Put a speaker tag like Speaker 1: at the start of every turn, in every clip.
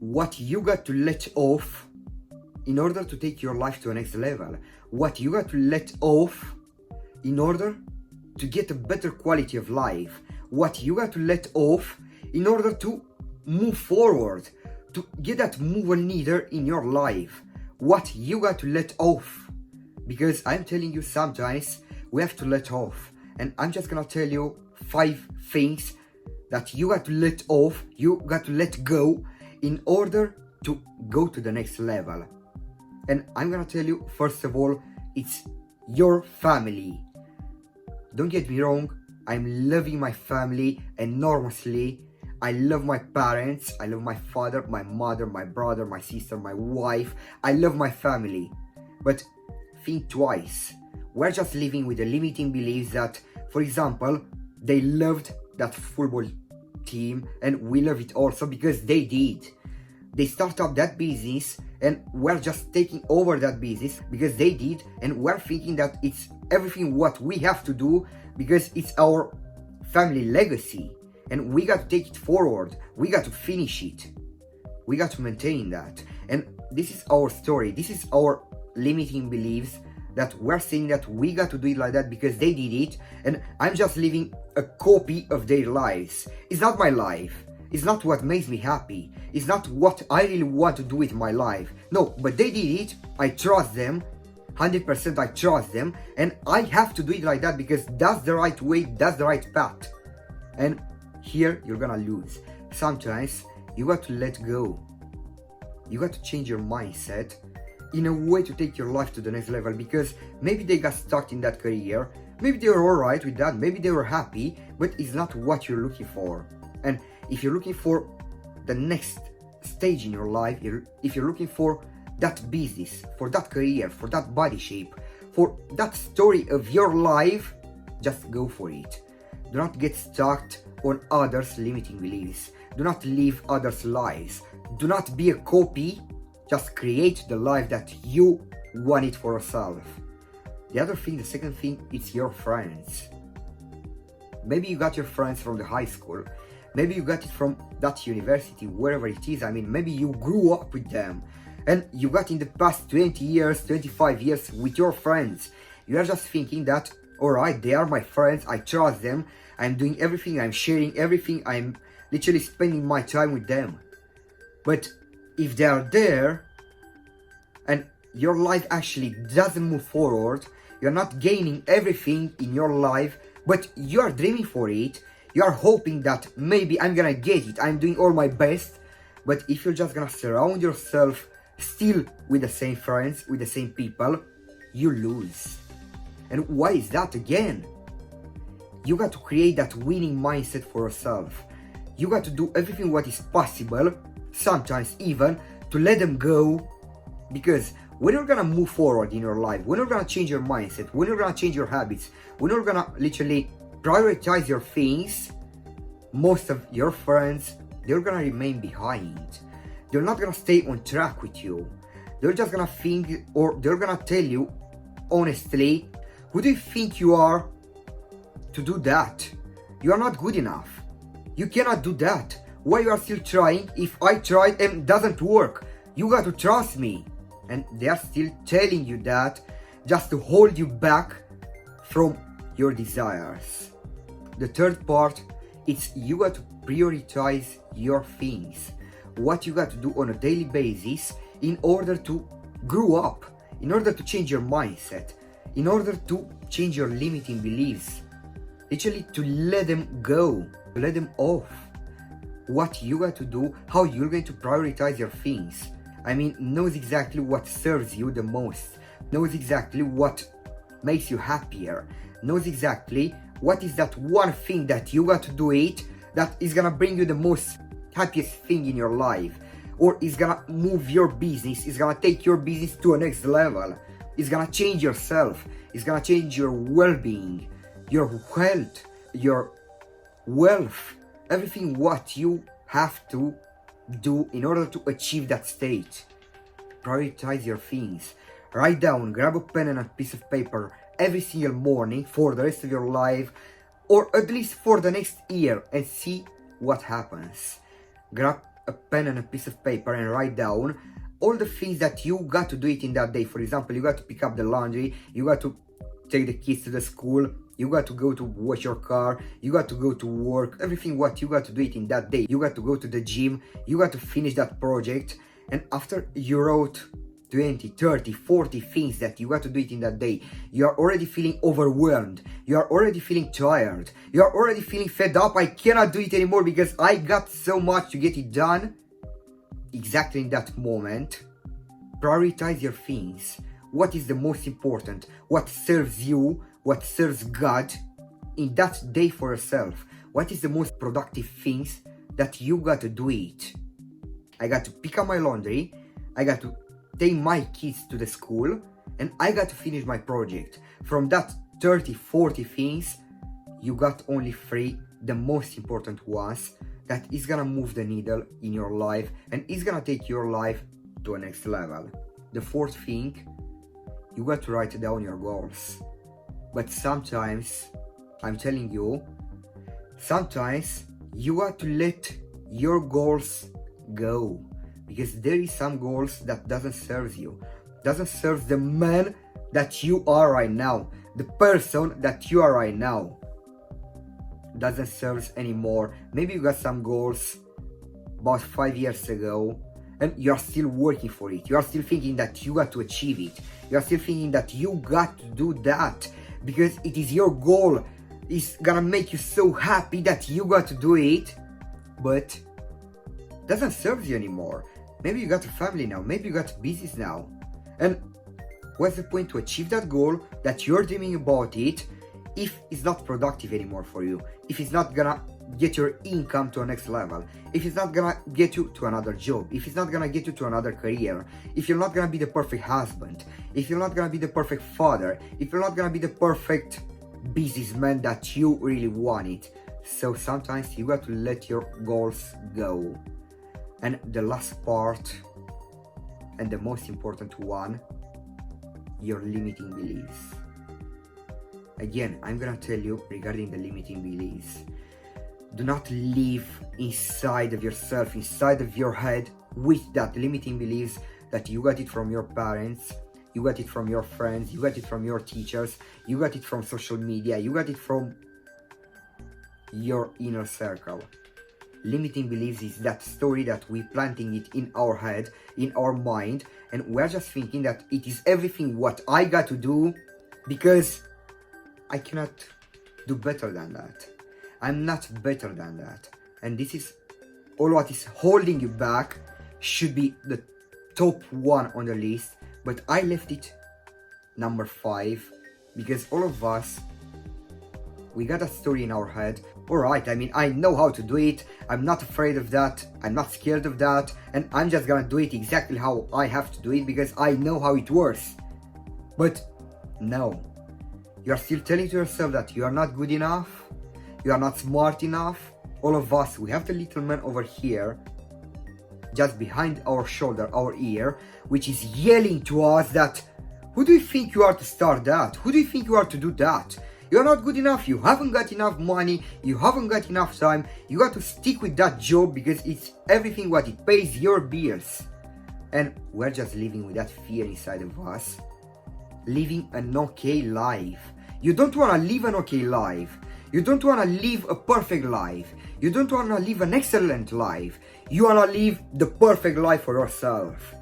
Speaker 1: what you got to let off in order to take your life to a next level, what you got to let off in order to get a better quality of life, what you got to let off in order to move forward, to get that mover needle in your life, what you got to let off. Because I'm telling you, sometimes we have to let off, and I'm just gonna tell you 5 things that you got to let off, you got to let go in order to go to the next level. And I'm gonna tell you, first of all, it's your family. Don't get me wrong, I'm loving my family enormously. I love my parents, I love my father, my mother, my brother, my sister, my wife. I love my family. But think twice. We're just living with the limiting beliefs that, for example, they loved that football team and we love it also because they did. They start up that business and we're just taking over that business because they did, and we're thinking that it's everything what we have to do because it's our family legacy and we got to take it forward, we got to finish it, we got to maintain that. And this is our story, this is our limiting beliefs, that we're saying that we got to do it like that because they did it and I'm just living a copy of their lives. It's not my life, it's not what makes me happy, it's not what I really want to do with my life. No, but they did it, I trust them, 100% I trust them, and I have to do it like that because that's the right way, that's the right path. And here you're gonna lose. Sometimes you got to let go, you got to change your mindset in a way to take your life to the next level, because maybe they got stuck in that career, maybe they were alright with that, maybe they were happy, but it's not what you're looking for. And if you're looking for the next stage in your life, if you're looking for that business, for that career, for that body shape, for that story of your life, just go for it. Do not get stuck on others' limiting beliefs. Do not live others' lives. Do not be a copy. Just create the life that you want it for yourself. The other thing, the second thing, it's your friends. Maybe you got your friends from the high school. Maybe you got it from that university, wherever it is. I mean, maybe you grew up with them and you got in the past 20 years, 25 years with your friends. You are just thinking that, alright, they are my friends, I trust them, I'm doing everything, I'm sharing everything, I'm literally spending my time with them. But if they are there and your life actually doesn't move forward, you're not gaining everything in your life, but you are dreaming for it, you are hoping that maybe I'm gonna get it, I'm doing all my best, but if you're just gonna surround yourself still with the same friends, with the same people, you lose. And why is that again? You got to create that winning mindset for yourself. You got to do everything what is possible, sometimes even to let them go, because when you're gonna move forward in your life, when you're gonna change your mindset, when you're gonna change your habits, when you're gonna literally prioritize your things, most of your friends, they're gonna remain behind. They're not gonna stay on track with you. They're just gonna think, or they're gonna tell you honestly, who do you think you are to do that? You are not good enough. You cannot do that. Why you are still trying? If I tried and doesn't work, you got to trust me. And they are still telling you that just to hold you back from your desires. The third part, it's you got to prioritize your things. What you got to do on a daily basis in order to grow up, in order to change your mindset, in order to change your limiting beliefs. Literally to let them go, to let them off. What you got to do, how you're going to prioritize your things. I mean, knows exactly what serves you the most, knows exactly what makes you happier, knows exactly what is that one thing that you got to do it that is gonna bring you the most happiest thing in your life, or is gonna move your business, is gonna take your business to a next level, is gonna change yourself, is gonna change your well-being, your health, your wealth, everything what you have to do in order to achieve that state. Prioritize your things. Write down, grab a pen and a piece of paper every single morning for the rest of your life, or at least for the next year, and see what happens. Grab a pen and a piece of paper and write down all the things that you got to do it in that day. For example, you got to pick up the laundry, you got to take the kids to the school, you got to go to wash your car, you got to go to work, everything what you got to do it in that day. You got to go to the gym, you got to finish that project. And after you wrote 20, 30, 40 things that you got to do it in that day, you are already feeling overwhelmed, you are already feeling tired, you are already feeling fed up. I cannot do it anymore because I got so much to get it done. Exactly in that moment, prioritize your things. What is the most important? What serves you? What serves God in that day for yourself? What is the most productive things that you got to do it? I got to pick up my laundry, I got to take my kids to the school, and I got to finish my project. From that 30, 40 things, you got only 3, the most important ones, that is gonna move the needle in your life and is gonna take your life to a next level. The 4th thing, you got to write down your goals. But sometimes, I'm telling you, sometimes you got to let your goals go, because there is some goals that doesn't serve you, doesn't serve the man that you are right now, the person that you are right now, doesn't serve anymore. Maybe you got some goals about 5 years ago and you're still working for it, you are still thinking that you got to achieve it, you are still thinking that you got to do that because it is your goal, it's gonna make you so happy that you got to do it, but doesn't serve you anymore. Maybe you got a family now, maybe you got business now, and what's the point to achieve that goal that you're dreaming about it if it's not productive anymore for you, if it's not gonna get your income to a next level, if it's not gonna get you to another job, if it's not gonna get you to another career, if you're not gonna be the perfect husband, if you're not gonna be the perfect father, if you're not gonna be the perfect businessman that you really want it. So sometimes you got to let your goals go. And the last part, and the most important one, your limiting beliefs. Again, I'm gonna tell you regarding the limiting beliefs. Do not live inside of yourself, inside of your head, with that limiting beliefs that you got it from your parents, you got it from your friends, you got it from your teachers, you got it from social media, you got it from your inner circle. Limiting beliefs is that story that we're planting it in our head, in our mind, and we're just thinking that it is everything what I got to do because I cannot do better than that. I'm not better than that. And this is all what is holding you back, should be the top one on the list, but I left it number 5 because all of us, we got a story in our head. Alright, I mean, I know how to do it, I'm not afraid of that, I'm not scared of that, and I'm just gonna do it exactly how I have to do it because I know how it works. But no, you are still telling to yourself that you are not good enough, you are not smart enough. All of us, we have the little man over here, just behind our shoulder, our ear, which is yelling to us that, who do you think you are to start that? Who do you think you are to do that? You're not good enough, you haven't got enough money, you haven't got enough time, you got to stick with that job because it's everything what it pays your bills. And we're just living with that fear inside of us, living an okay life. You don't want to live an okay life, you don't want to live a perfect life, you don't want to live an excellent life, you want to live the perfect life for yourself.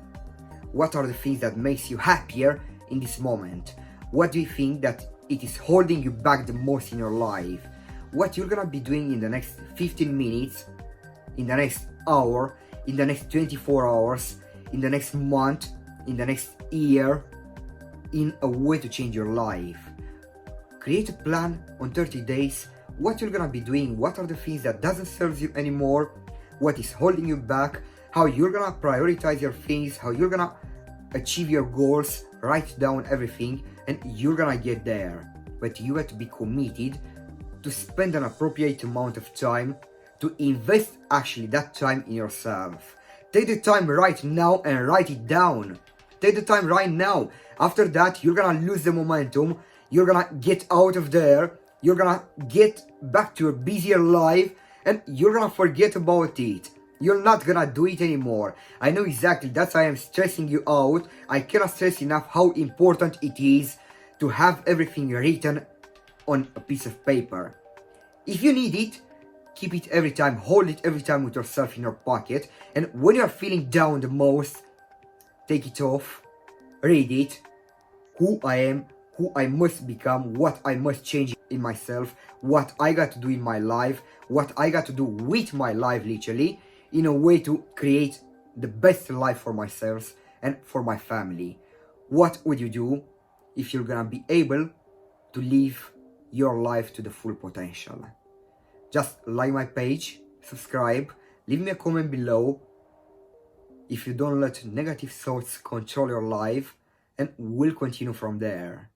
Speaker 1: What are the things that makes you happier in this moment? What do you think that it is holding you back the most in your life? What you're gonna be doing in the next 15 minutes, in the next hour, in the next 24 hours, in the next month, in the next year, in a way to change your life. Create a plan on 30 days, what you're gonna be doing, what are the things that doesn't serve you anymore, what is holding you back, how you're gonna prioritize your things, how you're gonna achieve your goals, write down everything, and you're gonna get there. But you have to be committed to spend an appropriate amount of time to invest actually that time in yourself. Take the time right now and write it down. Take the time right now. After that, you're gonna lose the momentum, you're gonna get out of there, you're gonna get back to a busier life, and you're gonna forget about it. You're not gonna do it anymore. I know exactly, that's why I'm stressing you out. I cannot stress enough how important it is to have everything written on a piece of paper. If you need it, keep it every time, hold it every time with yourself in your pocket, and when you're feeling down the most, take it off, read it, who I am, who I must become, what I must change in myself, what I got to do in my life, what I got to do with my life literally, in a way to create the best life for myself and for my family. What would you do if you're gonna be able to live your life to the full potential? Just like my page, subscribe, leave me a comment below if you don't let negative thoughts control your life, and we'll continue from there.